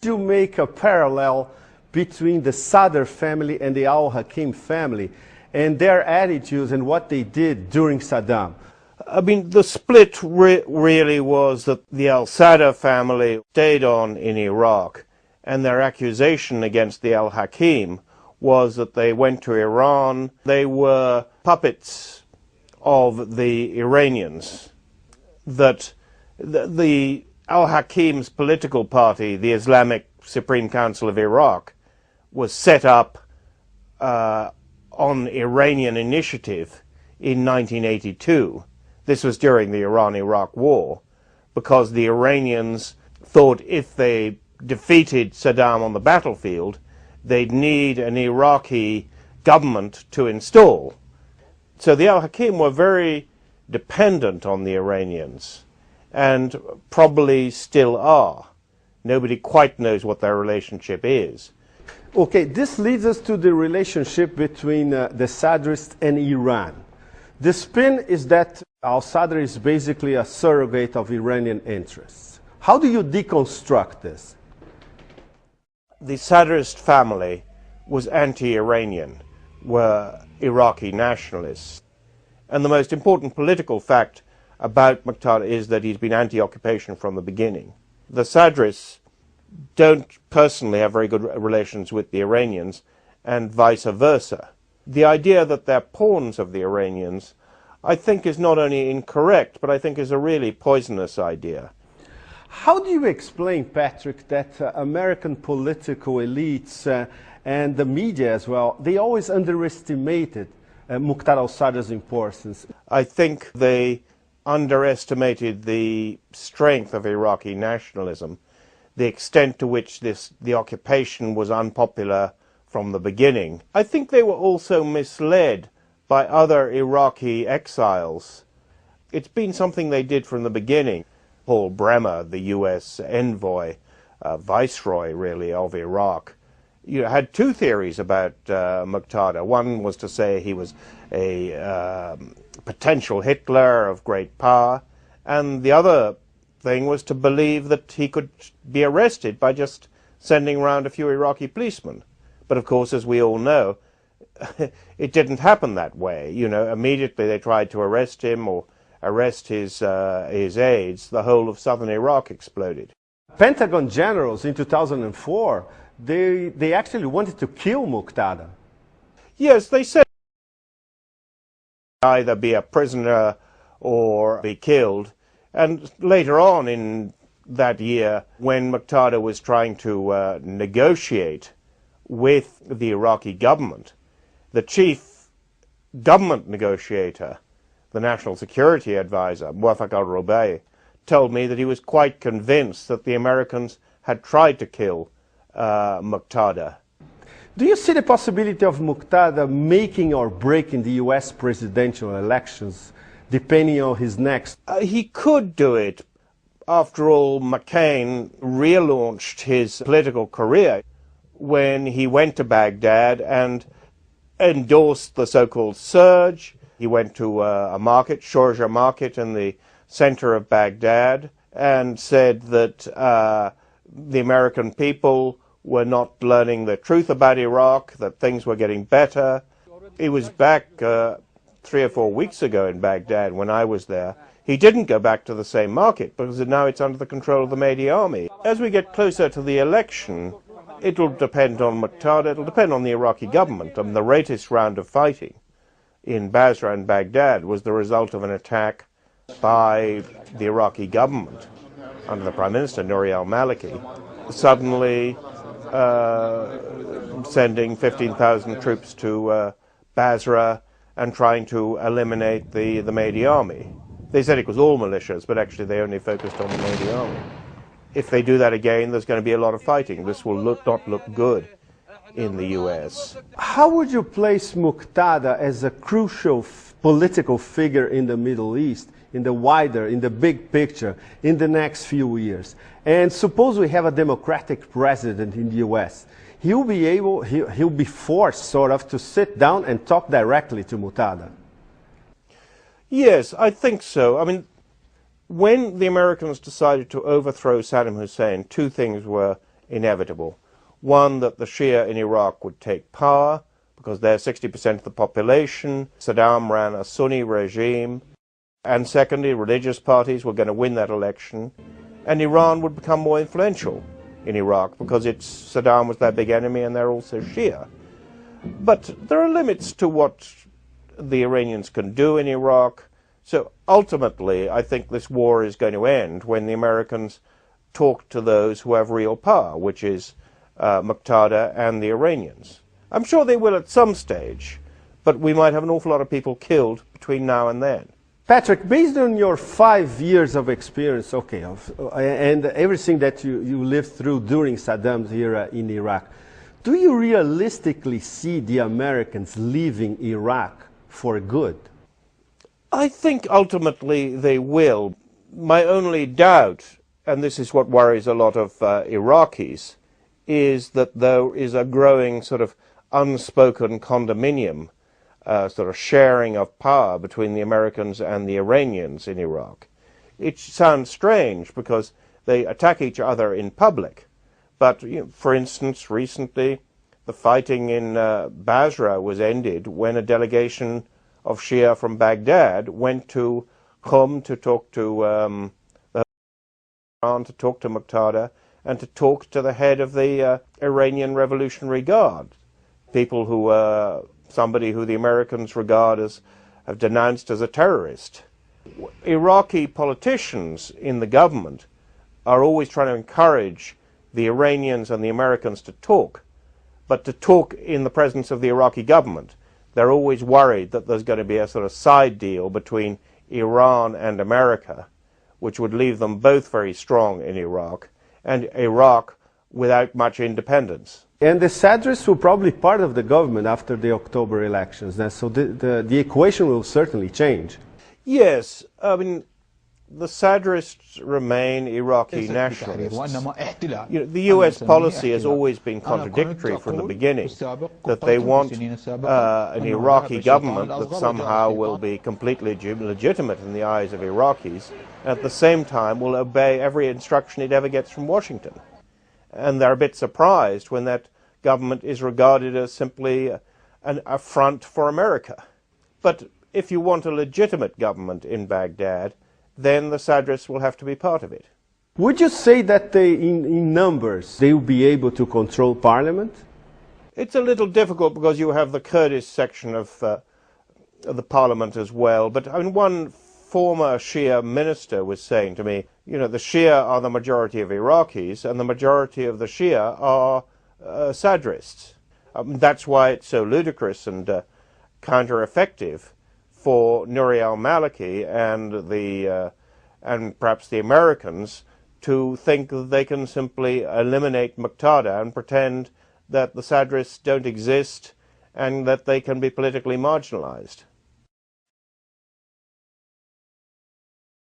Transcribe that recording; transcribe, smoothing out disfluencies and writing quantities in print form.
You make a parallel between the Sadr family and the al-Hakim family and their attitudes and what they did during Saddam. I mean, the split really was that the al-Sadr family stayed on in Iraq, and their accusation against the al-Hakim was that they went to Iran. They were puppets of the Iranians, that the al-Hakim's political party, the Islamic Supreme Council of Iraq, was set up on Iranian initiative in 1982. This was during the Iran-Iraq War, because the Iranians thought if they defeated Saddam on the battlefield, they'd need an Iraqi government to install. So the al-Hakim were very dependent on the Iranians, and probably still are. Nobody quite knows what their relationship is. Okay, this leads us to the relationship between the Sadrists and Iran. The spin is that al-Sadr is basically a surrogate of Iranian interests. How do you deconstruct this? The Sadrist family was anti-Iranian, were Iraqi nationalists. And the most important political fact about Maqtada is that he's been anti-occupation from the beginning. The Sadrists don't personally have very good relations with the Iranians, and vice versa. The idea that they're pawns of the Iranians, I think, is not only incorrect, but I think is a really poisonous idea. How do you explain, Patrick, that American political elites and the media as well, they always underestimated Muqtada al-Sadr's importance? I think they underestimated the strength of Iraqi nationalism, the extent to which the occupation was unpopular from the beginning. I think they were also misled by other Iraqi exiles. It's been something they did from the beginning. Paul Bremer, the US envoy, viceroy really of Iraq, had two theories about Muqtada. One was to say he was a potential Hitler of great power, and the other thing was to believe that he could be arrested by just sending around a few Iraqi policemen. But of course, as we all know, it didn't happen that way. You know, immediately they tried to arrest him or arrest his aides, the whole of southern Iraq exploded. Pentagon generals in 2004, they actually wanted to kill Muqtada. Yes, they said either be a prisoner or be killed. And later on in that year, when Muqtada was trying to negotiate with the Iraqi government, the chief government negotiator, the National Security Advisor, al-Ghurbi, told me that he was quite convinced that the Americans had tried to kill Muqtada. Do you see the possibility of Muqtada making or breaking the US presidential elections, depending on his next? He could do it. After all, McCain relaunched his political career when he went to Baghdad and endorsed the so-called surge. He went to a market, Sharjah market, in the center of Baghdad, and said that the American people were not learning the truth about Iraq, that things were getting better. He was back 3 or 4 weeks ago in Baghdad when I was there. He didn't go back to the same market because now it's under the control of the Mahdi army. As we get closer to the election, it'll depend on Muqtada, it'll depend on the Iraqi government. The latest round of fighting in Basra and Baghdad was the result of an attack by the Iraqi government under the Prime Minister, Nouri al-Maliki, suddenly sending 15,000 troops to Basra and trying to eliminate the Mahdi army. They said it was all militias, but actually they only focused on the Mahdi army. If they do that again, there's going to be a lot of fighting. This will not look good in the US. How would you place Muqtada as a crucial political figure in the Middle East, in the big picture, in the next few years? And suppose we have a Democratic president in the US. He'll be forced sort of to sit down and talk directly to Muqtada. Yes, I think so. I mean, when the Americans decided to overthrow Saddam Hussein, two things were inevitable. One, that the Shia in Iraq would take power, because they're 60% of the population. Saddam ran a Sunni regime. And secondly, religious parties were going to win that election. And Iran would become more influential in Iraq, because Saddam was their big enemy and they're also Shia. But there are limits to what the Iranians can do in Iraq. So ultimately, I think this war is going to end when the Americans talk to those who have real power, which is Muktada and the Iranians. I'm sure they will at some stage, but we might have an awful lot of people killed between now and then. Patrick, based on your 5 years of experience, and everything that you lived through during Saddam's era in Iraq, do you realistically see the Americans leaving Iraq for good? I think ultimately they will. My only doubt, and this is what worries a lot of Iraqis, is that there is a growing sort of unspoken condominium, sort of sharing of power between the Americans and the Iranians in Iraq. It sounds strange because they attack each other in public. But, for instance, recently the fighting in Basra was ended when a delegation of Shia from Baghdad went to Qum to talk to Iran, to talk to Muktada, and to talk to the head of the Iranian Revolutionary Guard, people who somebody who the Americans regard as have denounced as a terrorist. Iraqi politicians in the government are always trying to encourage the Iranians and the Americans to talk, but to talk in the presence of the Iraqi government. They're always worried that there's going to be a sort of side deal between Iran and America, which would leave them both very strong in Iraq, and Iraq without much independence. And the Sadrists were probably part of the government after the October elections, so the equation will certainly change. Yes, I mean, the Sadrists remain Iraqi nationalists. The US policy has always been contradictory from the beginning, that they want an Iraqi government that somehow will be completely legitimate in the eyes of Iraqis, and at the same time will obey every instruction it ever gets from Washington. And they're a bit surprised when that government is regarded as simply an affront for America. But if you want a legitimate government in Baghdad, then the Sadrists will have to be part of it. Would you say that in numbers they will be able to control parliament? It's a little difficult because you have the Kurdish section of the parliament as well. But I mean, one former Shia minister was saying to me, the Shia are the majority of Iraqis and the majority of the Shia are Sadrists. That's why it's so ludicrous and counter-effective for Nouri al-Maliki and perhaps the Americans to think that they can simply eliminate Muktada and pretend that the Sadrists don't exist and that they can be politically marginalized.